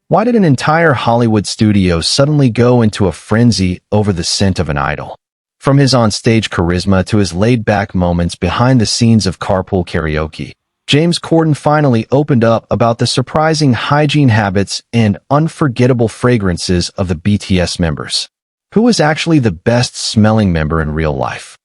Why did an entire Hollywood studio suddenly go into a frenzy over the scent of an idol? From his on-stage charisma to his laid-back moments behind the scenes of Carpool Karaoke, James Corden finally opened up about the surprising hygiene habits and unforgettable fragrances of the BTS members. Who was actually the best-smelling member in real life?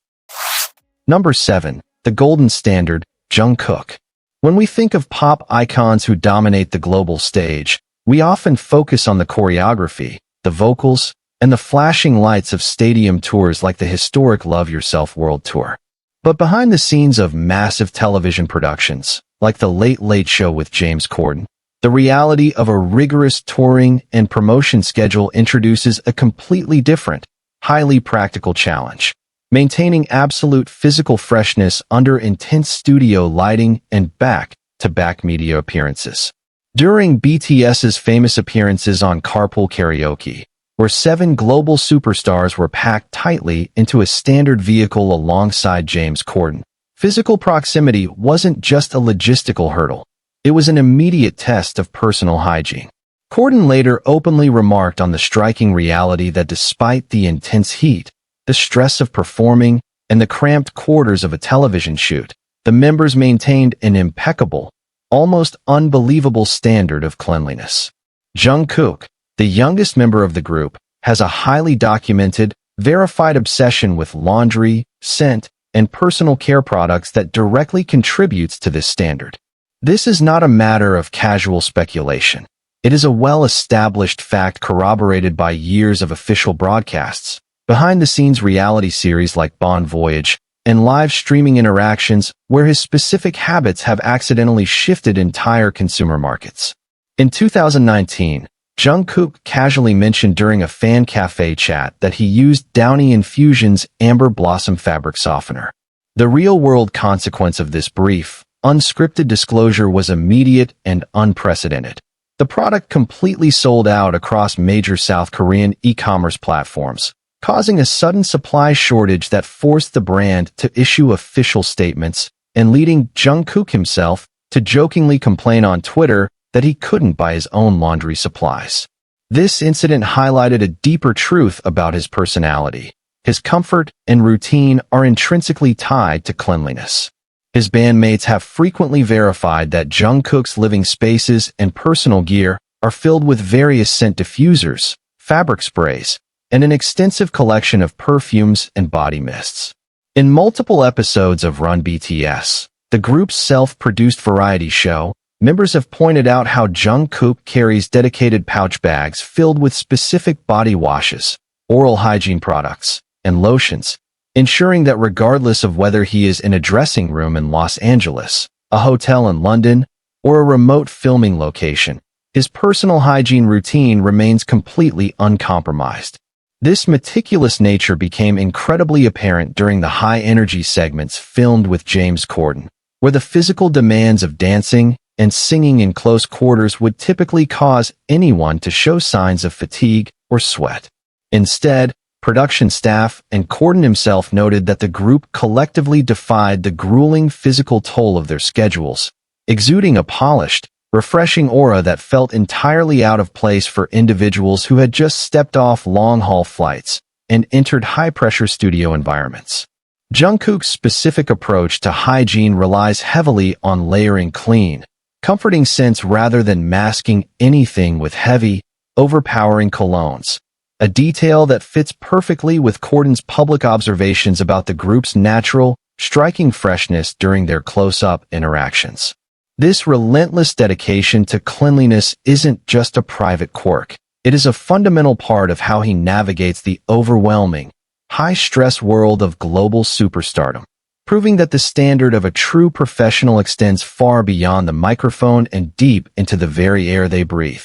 Number 7. The Golden Standard, Jungkook. When we think of pop icons who dominate the global stage, we often focus on the choreography, the vocals, and the flashing lights of stadium tours like the historic Love Yourself World Tour. But behind the scenes of massive television productions, like The Late Late Show with James Corden, the reality of a rigorous touring and promotion schedule introduces a completely different, highly practical challenge: maintaining absolute physical freshness under intense studio lighting and back-to-back media appearances. During BTS's famous appearances on Carpool Karaoke, where 7 global superstars were packed tightly into a standard vehicle alongside James Corden, physical proximity wasn't just a logistical hurdle. It was an immediate test of personal hygiene. Corden later openly remarked on the striking reality that despite the intense heat, the stress of performing, and the cramped quarters of a television shoot, the members maintained an impeccable, almost unbelievable standard of cleanliness. Jungkook, the youngest member of the group, has a highly documented, verified obsession with laundry, scent, and personal care products that directly contributes to this standard. This is not a matter of casual speculation. It is a well-established fact corroborated by years of official broadcasts, behind-the-scenes reality series like Bon Voyage, and live streaming interactions where his specific habits have accidentally shifted entire consumer markets. In 2019, Jungkook casually mentioned during a fan cafe chat that he used Downy Infusion's Amber Blossom fabric softener. The real-world consequence of this brief, unscripted disclosure was immediate and unprecedented. The product completely sold out across major South Korean e-commerce platforms, causing a sudden supply shortage that forced the brand to issue official statements and leading Jungkook himself to jokingly complain on Twitter that he couldn't buy his own laundry supplies. This incident highlighted a deeper truth about his personality. His comfort and routine are intrinsically tied to cleanliness. His bandmates have frequently verified that Jungkook's living spaces and personal gear are filled with various scent diffusers, fabric sprays, and an extensive collection of perfumes and body mists. In multiple episodes of Run BTS, the group's self-produced variety show, members have pointed out how Jungkook carries dedicated pouch bags filled with specific body washes, oral hygiene products, and lotions, ensuring that regardless of whether he is in a dressing room in Los Angeles, a hotel in London, or a remote filming location, his personal hygiene routine remains completely uncompromised. This meticulous nature became incredibly apparent during the high-energy segments filmed with James Corden, where the physical demands of dancing and singing in close quarters would typically cause anyone to show signs of fatigue or sweat. Instead, production staff and Corden himself noted that the group collectively defied the grueling physical toll of their schedules, exuding a polished, refreshing aura that felt entirely out of place for individuals who had just stepped off long-haul flights and entered high-pressure studio environments. Jungkook's specific approach to hygiene relies heavily on layering clean, comforting scents rather than masking anything with heavy, overpowering colognes, a detail that fits perfectly with Corden's public observations about the group's natural, striking freshness during their close-up interactions. This relentless dedication to cleanliness isn't just a private quirk. It is a fundamental part of how he navigates the overwhelming, high-stress world of global superstardom, proving that the standard of a true professional extends far beyond the microphone and deep into the very air they breathe.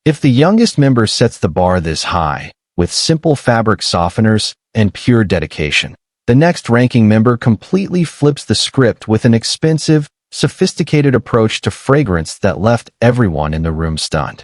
If the youngest member sets the bar this high, with simple fabric softeners and pure dedication, the next ranking member completely flips the script with an expensive, sophisticated approach to fragrance that left everyone in the room stunned.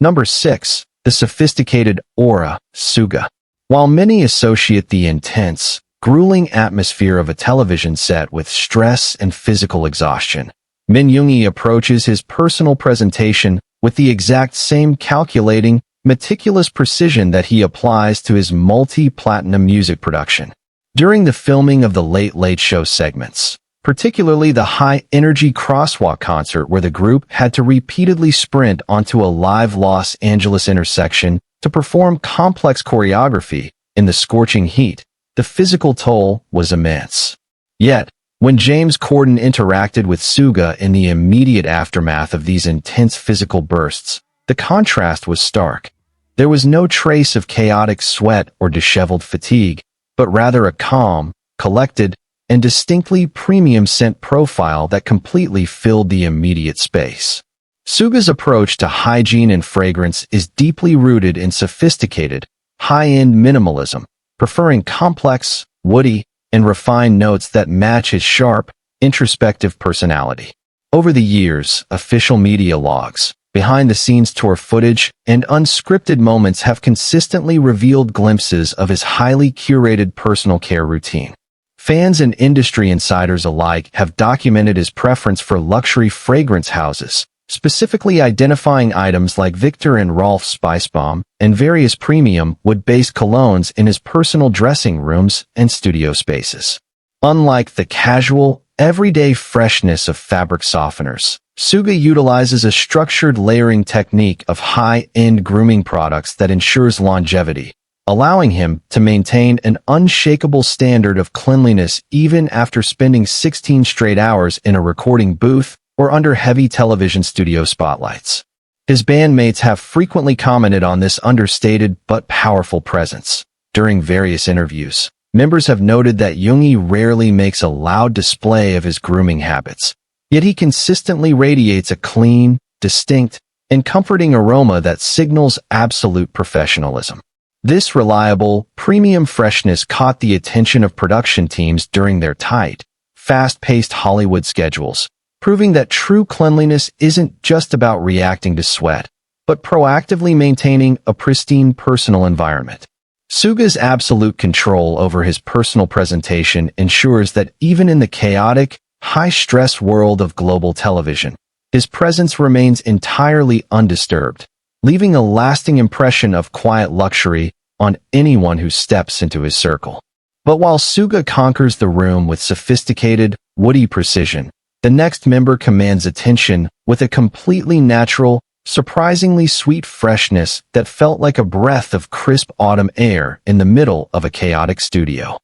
Number 6. The sophisticated aura, Suga. While many associate the intense, grueling atmosphere of a television set with stress and physical exhaustion, Min Yoongi approaches his personal presentation with the exact same calculating, meticulous precision that he applies to his multi-platinum music production. During the filming of the Late Late Show segments, particularly the high-energy Crosswalk Concert where the group had to repeatedly sprint onto a live Los Angeles intersection to perform complex choreography in the scorching heat, the physical toll was immense. Yet, when James Corden interacted with Suga in the immediate aftermath of these intense physical bursts, the contrast was stark. There was no trace of chaotic sweat or disheveled fatigue, but rather a calm, collected, and distinctly premium scent profile that completely filled the immediate space. Suga's approach to hygiene and fragrance is deeply rooted in sophisticated, high-end minimalism, preferring complex, woody, and refined notes that match his sharp, introspective personality. Over the years, official media logs, behind-the-scenes tour footage, and unscripted moments have consistently revealed glimpses of his highly curated personal care routine. Fans and industry insiders alike have documented his preference for luxury fragrance houses, specifically identifying items like Victor and Rolf Spicebaum and various premium wood-based colognes in his personal dressing rooms and studio spaces. Unlike the casual, everyday freshness of fabric softeners, Suga utilizes a structured layering technique of high-end grooming products that ensures longevity, allowing him to maintain an unshakable standard of cleanliness even after spending 16 straight hours in a recording booth or under heavy television studio spotlights. His bandmates have frequently commented on this understated but powerful presence. During various interviews, members have noted that Yoongi rarely makes a loud display of his grooming habits, yet he consistently radiates a clean, distinct, and comforting aroma that signals absolute professionalism. This reliable, premium freshness caught the attention of production teams during their tight, fast-paced Hollywood schedules, proving that true cleanliness isn't just about reacting to sweat, but proactively maintaining a pristine personal environment. Suga's absolute control over his personal presentation ensures that even in the chaotic, high-stress world of global television, his presence remains entirely undisturbed, leaving a lasting impression of quiet luxury on anyone who steps into his circle. But while Suga conquers the room with sophisticated, woody precision, the next member commands attention with a completely natural, surprisingly sweet freshness that felt like a breath of crisp autumn air in the middle of a chaotic studio.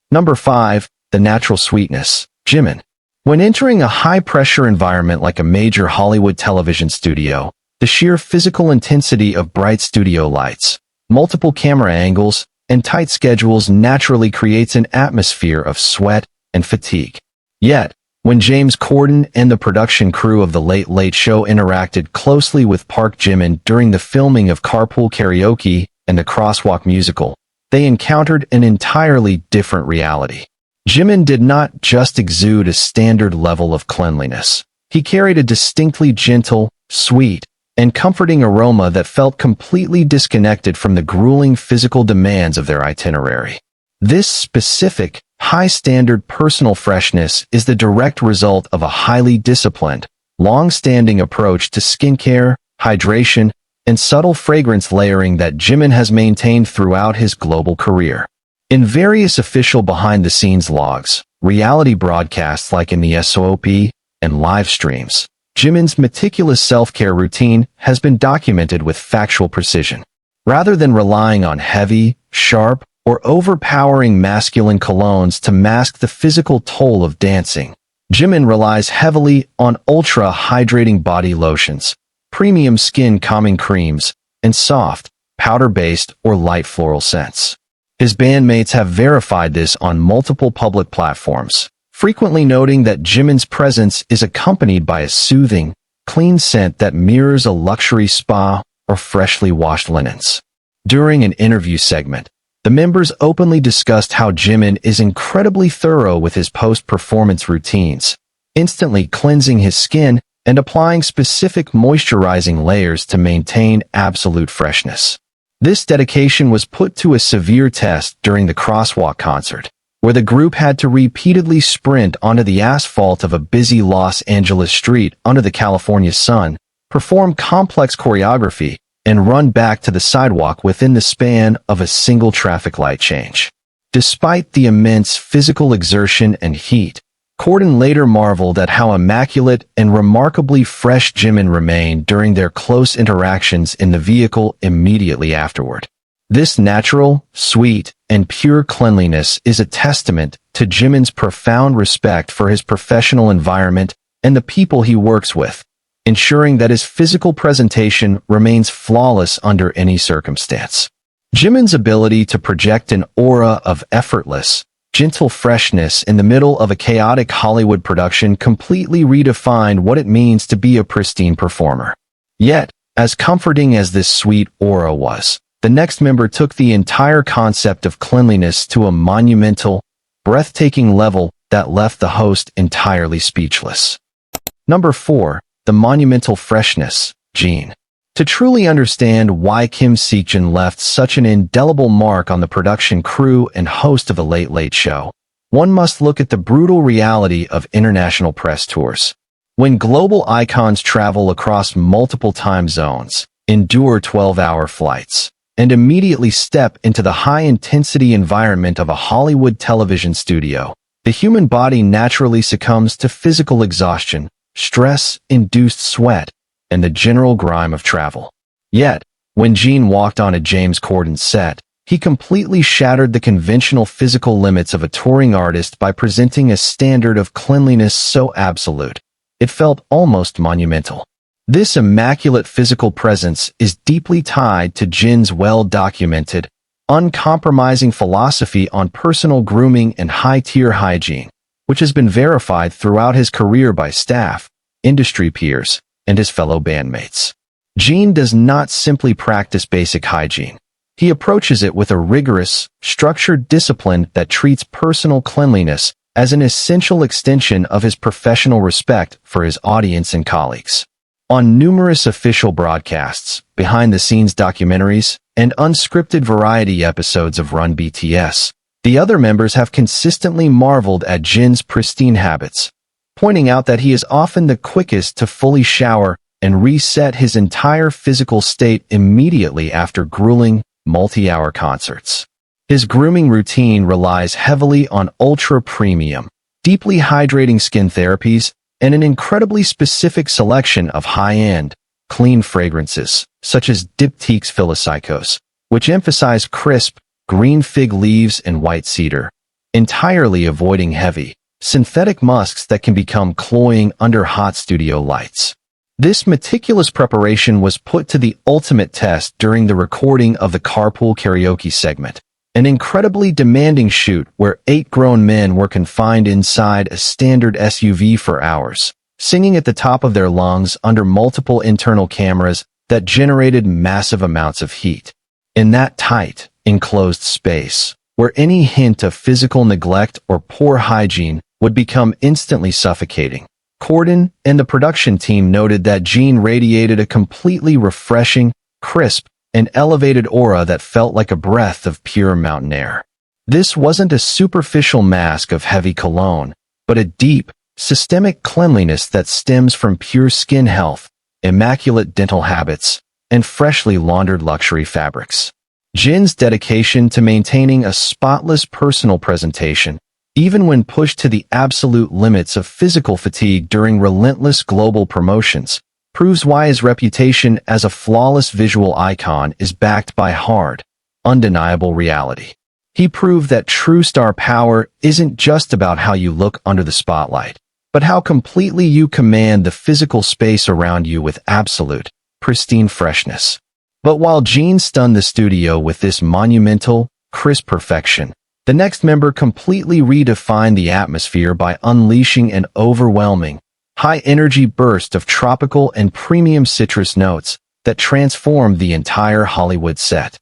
Number 5. The natural sweetness, Jimin. When entering a high-pressure environment like a major Hollywood television studio, the sheer physical intensity of bright studio lights, multiple camera angles, and tight schedules naturally creates an atmosphere of sweat and fatigue. Yet, when James Corden and the production crew of The Late Late Show interacted closely with Park Jimin during the filming of Carpool Karaoke and the Crosswalk musical, they encountered an entirely different reality. Jimin did not just exude a standard level of cleanliness. He carried a distinctly gentle, sweet, and comforting aroma that felt completely disconnected from the grueling physical demands of their itinerary. This specific, high-standard personal freshness is the direct result of a highly disciplined, long-standing approach to skincare, hydration, and subtle fragrance layering that Jimin has maintained throughout his global career. In various official behind-the-scenes logs, reality broadcasts like in the SOP, and live streams, Jimin's meticulous self-care routine has been documented with factual precision. Rather than relying on heavy, sharp, or overpowering masculine colognes to mask the physical toll of dancing, Jimin relies heavily on ultra-hydrating body lotions, premium skin calming creams, and soft, powder-based or light floral scents. His bandmates have verified this on multiple public platforms, frequently noting that Jimin's presence is accompanied by a soothing, clean scent that mirrors a luxury spa or freshly washed linens. During an interview segment, the members openly discussed how Jimin is incredibly thorough with his post-performance routines, instantly cleansing his skin and applying specific moisturizing layers to maintain absolute freshness. This dedication was put to a severe test during the Crosswalk Concert, where the group had to repeatedly sprint onto the asphalt of a busy Los Angeles street under the California sun, perform complex choreography, and run back to the sidewalk within the span of a single traffic light change. Despite the immense physical exertion and heat, Corden later marveled at how immaculate and remarkably fresh Jimin remained during their close interactions in the vehicle immediately afterward. This natural, sweet, and pure cleanliness is a testament to Jimin's profound respect for his professional environment and the people he works with, ensuring that his physical presentation remains flawless under any circumstance. Jimin's ability to project an aura of effortless, gentle freshness in the middle of a chaotic Hollywood production completely redefined what it means to be a pristine performer. Yet, as comforting as this sweet aura was, the next member took the entire concept of cleanliness to a monumental, breathtaking level that left the host entirely speechless. Number 4. The monumental freshness, Hygiene. To truly understand why Kim Seokjin left such an indelible mark on the production crew and host of The Late Late Show, one must look at the brutal reality of international press tours. When global icons travel across multiple time zones, endure 12-hour flights, and immediately step into the high-intensity environment of a Hollywood television studio, the human body naturally succumbs to physical exhaustion, stress-induced sweat, and the general grime of travel. Yet, when Hygiene walked on a James Corden set, he completely shattered the conventional physical limits of a touring artist by presenting a standard of cleanliness so absolute, it felt almost monumental. This immaculate physical presence is deeply tied to Jin's well-documented, uncompromising philosophy on personal grooming and high-tier hygiene, which has been verified throughout his career by staff, industry peers, and his fellow bandmates. Hygiene does not simply practice basic hygiene. He approaches it with a rigorous, structured discipline that treats personal cleanliness as an essential extension of his professional respect for his audience and colleagues. On numerous official broadcasts, behind-the-scenes documentaries, and unscripted variety episodes of Run BTS, the other members have consistently marveled at Jin's pristine habits, pointing out that he is often the quickest to fully shower and reset his entire physical state immediately after grueling, multi-hour concerts. His grooming routine relies heavily on ultra-premium, deeply hydrating skin therapies and an incredibly specific selection of high-end, clean fragrances, such as Diptyque's Philocycos, which emphasize crisp, green fig leaves and white cedar, entirely avoiding heavy, synthetic musks that can become cloying under hot studio lights. This meticulous preparation was put to the ultimate test during the recording of the Carpool Karaoke segment, an incredibly demanding shoot where 8 grown men were confined inside a standard SUV for hours, singing at the top of their lungs under multiple internal cameras that generated massive amounts of heat. In that tight, enclosed space, where any hint of physical neglect or poor hygiene would become instantly suffocating, Corden and the production team noted that Hygiene radiated a completely refreshing, crisp, and elevated aura that felt like a breath of pure mountain air. This wasn't a superficial mask of heavy cologne, but a deep, systemic cleanliness that stems from pure skin health, immaculate dental habits, and freshly laundered luxury fabrics. Jin's dedication to maintaining a spotless personal presentation, even when pushed to the absolute limits of physical fatigue during relentless global promotions, proves why his reputation as a flawless visual icon is backed by hard, undeniable reality. He proved that true star power isn't just about how you look under the spotlight, but how completely you command the physical space around you with absolute, pristine freshness. But while Hygiene stunned the studio with this monumental, crisp perfection, the next member completely redefined the atmosphere by unleashing an overwhelming, high-energy burst of tropical and premium citrus notes that transformed the entire Hollywood set.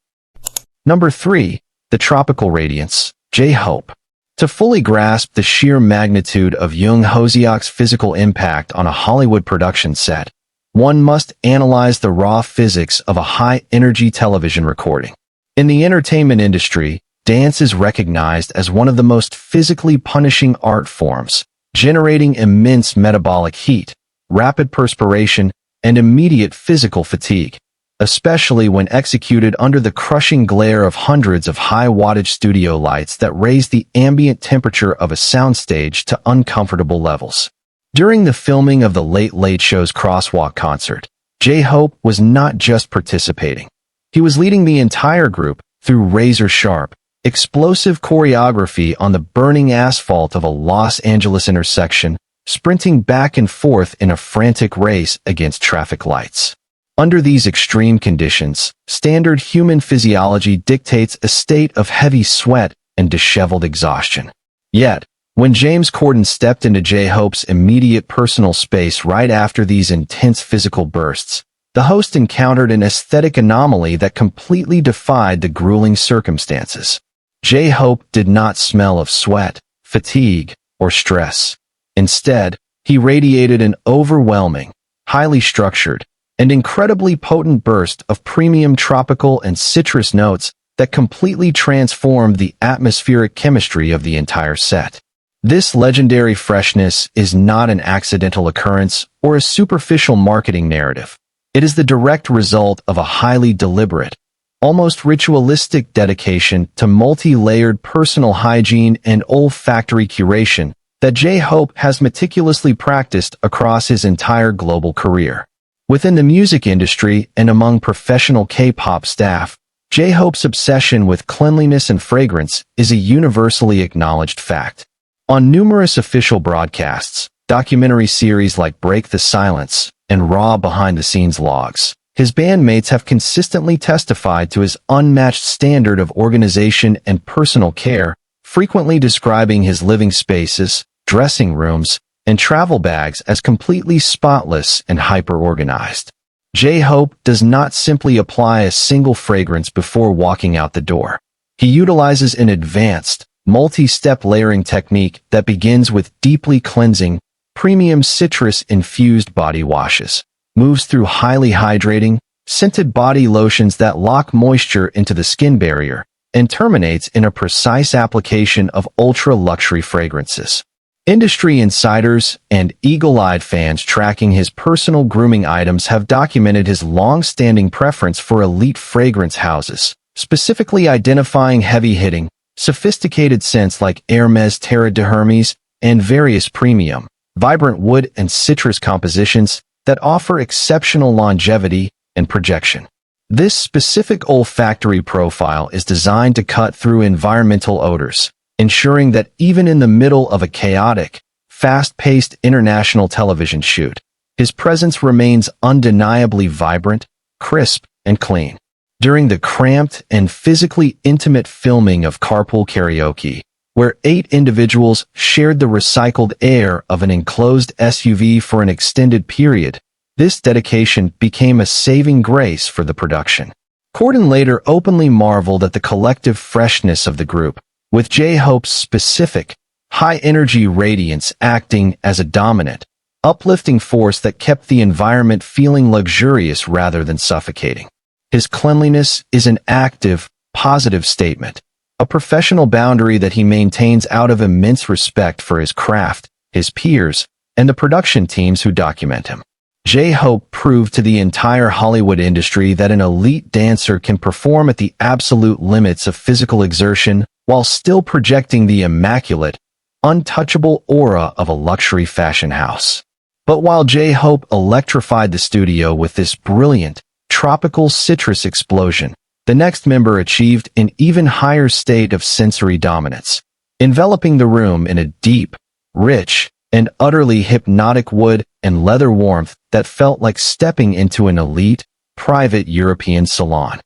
Number 3. The tropical radiance, J-Hope. To fully grasp the sheer magnitude of Jung Hoseok's physical impact on a Hollywood production set, one must analyze the raw physics of a high-energy television recording. In the entertainment industry, dance is recognized as one of the most physically punishing art forms, generating immense metabolic heat, rapid perspiration, and immediate physical fatigue, especially when executed under the crushing glare of hundreds of high-wattage studio lights that raise the ambient temperature of a soundstage to uncomfortable levels. During the filming of the Late Late Show's Crosswalk Concert, J-Hope was not just participating. He was leading the entire group through razor-sharp, explosive choreography on the burning asphalt of a Los Angeles intersection, sprinting back and forth in a frantic race against traffic lights. Under these extreme conditions, standard human physiology dictates a state of heavy sweat and disheveled exhaustion. Yet, when James Corden stepped into J-Hope's immediate personal space right after these intense physical bursts, the host encountered an aesthetic anomaly that completely defied the grueling circumstances. J-Hope did not smell of sweat, fatigue, or stress. Instead, he radiated an overwhelming, highly structured, and incredibly potent burst of premium tropical and citrus notes that completely transformed the atmospheric chemistry of the entire set. This legendary freshness is not an accidental occurrence or a superficial marketing narrative. It is the direct result of a highly deliberate, almost ritualistic dedication to multi-layered personal hygiene and olfactory curation that J-Hope has meticulously practiced across his entire global career. Within the music industry and among professional K-pop staff, J-Hope's obsession with cleanliness and fragrance is a universally acknowledged fact. On numerous official broadcasts, documentary series like Break the Silence and Raw behind-the-scenes logs, his bandmates have consistently testified to his unmatched standard of organization and personal care, frequently describing his living spaces, dressing rooms, and travel bags as completely spotless and hyper-organized. J-Hope does not simply apply a single fragrance before walking out the door. He utilizes an advanced, multi-step layering technique that begins with deeply cleansing, premium citrus-infused body washes, moves through highly hydrating, scented body lotions that lock moisture into the skin barrier, and terminates in a precise application of ultra-luxury fragrances. Industry insiders and eagle-eyed fans tracking his personal grooming items have documented his long-standing preference for elite fragrance houses, specifically identifying heavy-hitting, sophisticated scents like Hermes Terre de Hermes and various premium, vibrant wood and citrus compositions that offer exceptional longevity and projection. This specific olfactory profile is designed to cut through environmental odors, ensuring that even in the middle of a chaotic, fast-paced international television shoot, his presence remains undeniably vibrant, crisp, and clean. During the cramped and physically intimate filming of Carpool Karaoke, where 8 individuals shared the recycled air of an enclosed SUV for an extended period, this dedication became a saving grace for the production. Corden later openly marveled at the collective freshness of the group, with J-Hope's specific, high-energy Radiance acting as a dominant, uplifting force that kept the environment feeling luxurious rather than suffocating. His cleanliness is an active, positive statement, a professional boundary that he maintains out of immense respect for his craft, his peers, and the production teams who document him. J-Hope proved to the entire Hollywood industry that an elite dancer can perform at the absolute limits of physical exertion while still projecting the immaculate, untouchable aura of a luxury fashion house. But while J-Hope electrified the studio with this brilliant, tropical citrus explosion, the next member achieved an even higher state of sensory dominance, enveloping the room in a deep, rich, and utterly hypnotic wood and leather warmth that felt like stepping into an elite, private European salon.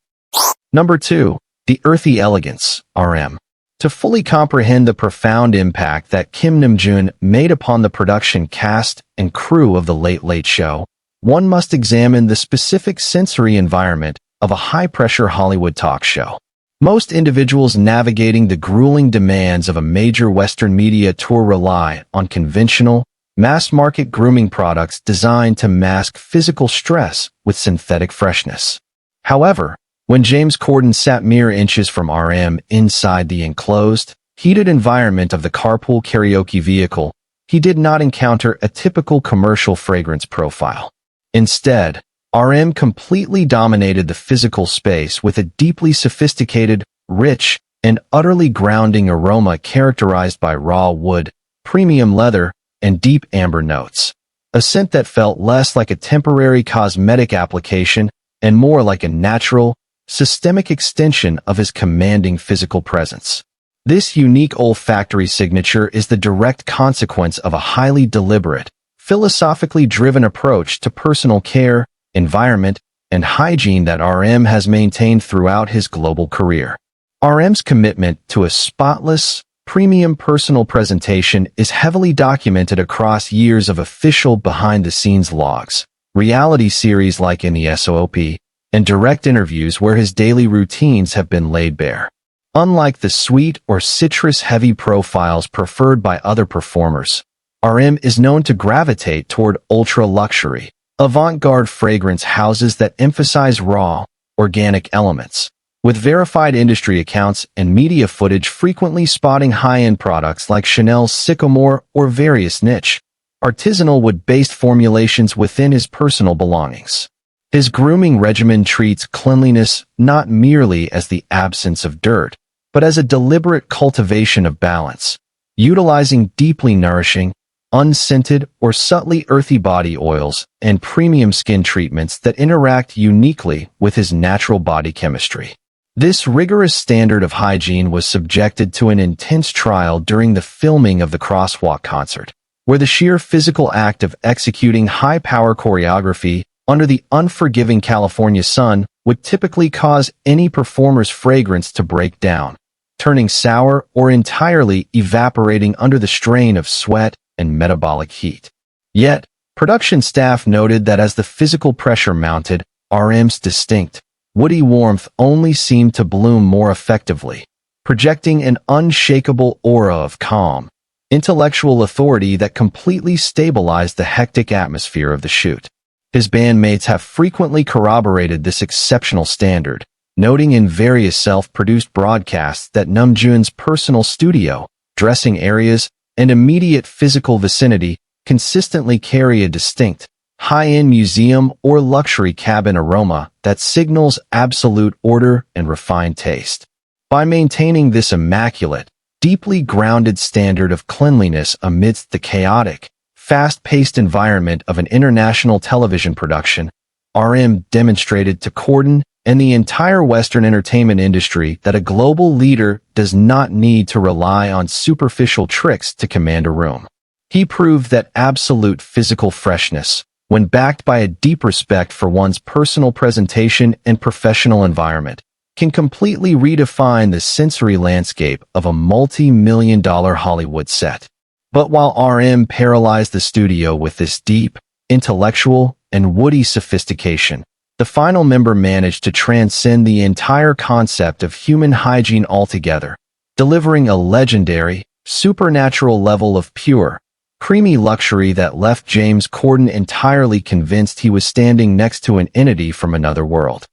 Number 2. The Earthy Elegance, RM. To fully comprehend the profound impact that Kim Namjoon made upon the production cast and crew of The Late Late Show, one must examine the specific sensory environment of a high-pressure Hollywood talk show. Most individuals navigating the grueling demands of a major Western media tour rely on conventional, mass-market grooming products designed to mask physical stress with synthetic freshness. However, when James Corden sat mere inches from RM inside the enclosed, heated environment of the Carpool Karaoke vehicle, he did not encounter a typical commercial fragrance profile. Instead, RM completely dominated the physical space with a deeply sophisticated, rich, and utterly grounding aroma characterized by raw wood, premium leather, and deep amber notes. A scent that felt less like a temporary cosmetic application and more like a natural, systemic extension of his commanding physical presence. This unique olfactory signature is the direct consequence of a highly deliberate, philosophically driven approach to personal care, environment, and hygiene that RM has maintained throughout his global career. RM's commitment to a spotless, premium personal presentation is heavily documented across years of official behind-the-scenes logs, reality series like in the SOP, and direct interviews where his daily routines have been laid bare. Unlike the sweet or citrus-heavy profiles preferred by other performers, RM is known to gravitate toward ultra-luxury, avant-garde fragrance houses that emphasize raw, organic elements, with verified industry accounts and media footage frequently spotting high-end products like Chanel's Sycamore or various niche, artisanal wood-based formulations within his personal belongings. His grooming regimen treats cleanliness not merely as the absence of dirt, but as a deliberate cultivation of balance, utilizing deeply nourishing, unscented or subtly earthy body oils and premium skin treatments that interact uniquely with his natural body chemistry. This rigorous standard of hygiene was subjected to an intense trial during the filming of the Crosswalk Concert, where the sheer physical act of executing high-power choreography under the unforgiving California sun would typically cause any performer's fragrance to break down, turning sour or entirely evaporating under the strain of sweat and metabolic heat. Yet, production staff noted that as the physical pressure mounted, RM's distinct, woody warmth only seemed to bloom more effectively, projecting an unshakable aura of calm, intellectual authority that completely stabilized the hectic atmosphere of the shoot. His bandmates have frequently corroborated this exceptional standard, noting in various self-produced broadcasts that Namjoon's personal studio, dressing areas, and immediate physical vicinity consistently carry a distinct, high-end museum or luxury cabin aroma that signals absolute order and refined taste. By maintaining this immaculate, deeply grounded standard of cleanliness amidst the chaotic, fast-paced environment of an international television production, RM demonstrated to Corden and the entire Western entertainment industry that a global leader does not need to rely on superficial tricks to command a room. He proved that absolute physical freshness, when backed by a deep respect for one's personal presentation and professional environment, can completely redefine the sensory landscape of a multi-million-dollar Hollywood set. But while RM paralyzed the studio with this deep, intellectual, and woody sophistication, the final member managed to transcend the entire concept of human hygiene altogether, delivering a legendary, supernatural level of pure, creamy luxury that left James Corden entirely convinced he was standing next to an entity from another world.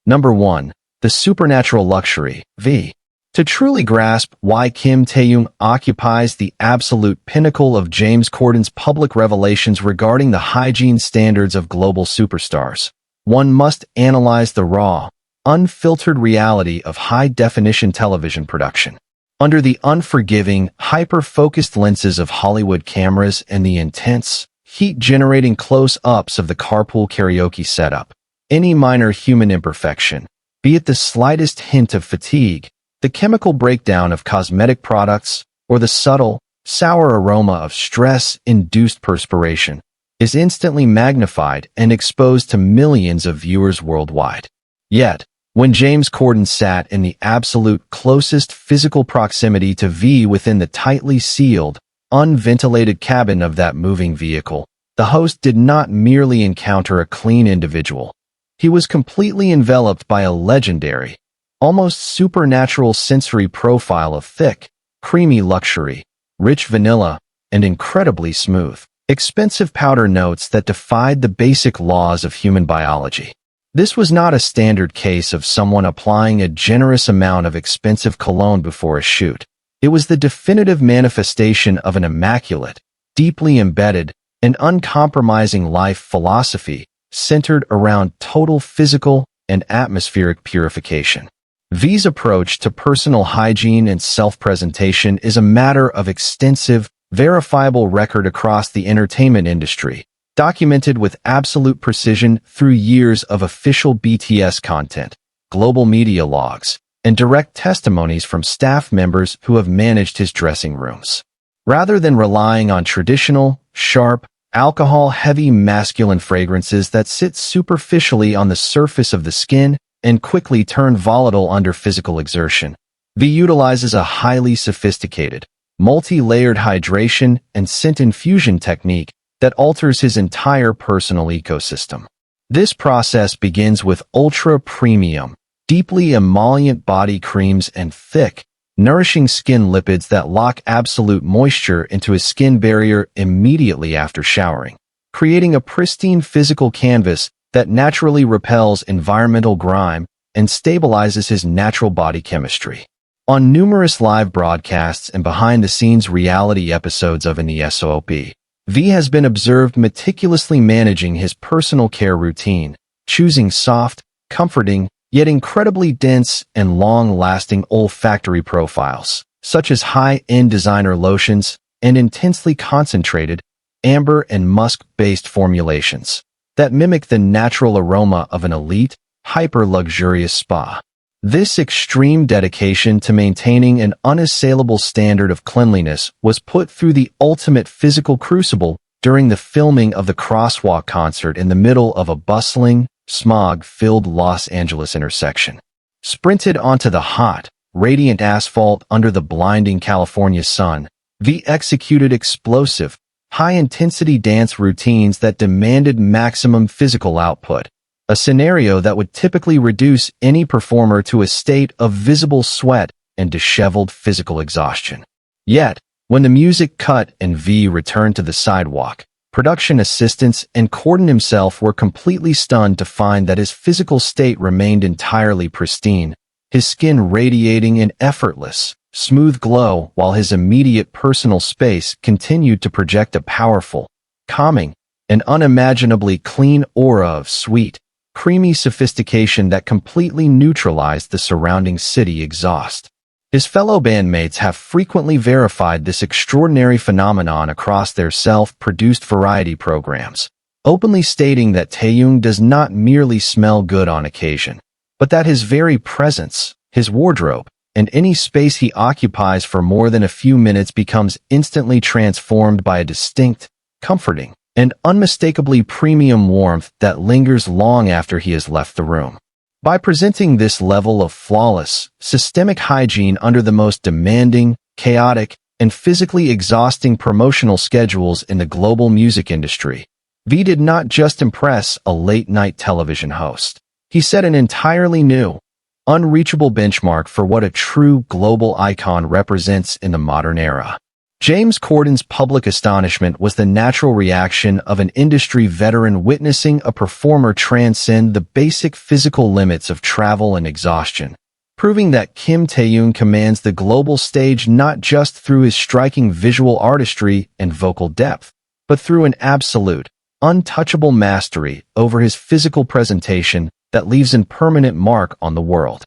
Number 1. The supernatural luxury, V. To truly grasp why Kim Tae-young occupies the absolute pinnacle of James Corden's public revelations regarding the hygiene standards of global superstars, one must analyze the raw, unfiltered reality of high-definition television production. Under the unforgiving, hyper-focused lenses of Hollywood cameras and the intense, heat-generating close-ups of the Carpool Karaoke setup, any minor human imperfection, be it the slightest hint of fatigue, the chemical breakdown of cosmetic products, or the subtle, sour aroma of stress-induced perspiration, is instantly magnified and exposed to millions of viewers worldwide. Yet, when James Corden sat in the absolute closest physical proximity to V within the tightly sealed, unventilated cabin of that moving vehicle, the host did not merely encounter a clean individual. He was completely enveloped by a legendary, almost supernatural sensory profile of thick, creamy luxury, rich vanilla, and incredibly smooth, expensive powder notes that defied the basic laws of human biology. This was not a standard case of someone applying a generous amount of expensive cologne before a shoot. It was the definitive manifestation of an immaculate, deeply embedded, an uncompromising life philosophy centered around total physical and atmospheric purification. V's approach to personal hygiene and self-presentation is a matter of extensive, verifiable record across the entertainment industry, documented with absolute precision through years of official BTS content, global media logs, and direct testimonies from staff members who have managed his dressing rooms. Rather than relying on traditional, sharp, alcohol-heavy masculine fragrances that sit superficially on the surface of the skin and quickly turn volatile under physical exertion, V utilizes a highly sophisticated, multi-layered hydration and scent infusion technique that alters his entire personal ecosystem. This process begins with ultra-premium, deeply emollient body creams and thick, nourishing skin lipids that lock absolute moisture into his skin barrier immediately after showering, creating a pristine physical canvas that naturally repels environmental grime and stabilizes his natural body chemistry. On numerous live broadcasts and behind-the-scenes reality episodes of an ESOP, V has been observed meticulously managing his personal care routine, choosing soft, comforting, yet incredibly dense and long-lasting olfactory profiles, such as high-end designer lotions and intensely concentrated, amber and musk-based formulations that mimic the natural aroma of an elite, hyper-luxurious spa. This extreme dedication to maintaining an unassailable standard of cleanliness was put through the ultimate physical crucible during the filming of the Crosswalk concert in the middle of a bustling, smog-filled Los Angeles intersection. Sprinted onto the hot, radiant asphalt under the blinding California sun, V executed explosive, high-intensity dance routines that demanded maximum physical output, a scenario that would typically reduce any performer to a state of visible sweat and disheveled physical exhaustion. Yet, when the music cut and V returned to the sidewalk, production assistants and Corden himself were completely stunned to find that his physical state remained entirely pristine, his skin radiating an effortless, smooth glow while his immediate personal space continued to project a powerful, calming, and unimaginably clean aura of sweet, creamy sophistication that completely neutralized the surrounding city exhaust. His fellow bandmates have frequently verified this extraordinary phenomenon across their self-produced variety programs, openly stating that Taeyong does not merely smell good on occasion, but that his very presence, his wardrobe, and any space he occupies for more than a few minutes becomes instantly transformed by a distinct, comforting, and unmistakably premium warmth that lingers long after he has left the room. By presenting this level of flawless, systemic hygiene under the most demanding, chaotic, and physically exhausting promotional schedules in the global music industry, V did not just impress a late-night television host. He set an entirely new, unreachable benchmark for what a true global icon represents in the modern era. James Corden's public astonishment was the natural reaction of an industry veteran witnessing a performer transcend the basic physical limits of travel and exhaustion, proving that Kim Taeyong commands the global stage not just through his striking visual artistry and vocal depth, but through an absolute, untouchable mastery over his physical presentation that leaves a permanent mark on the world.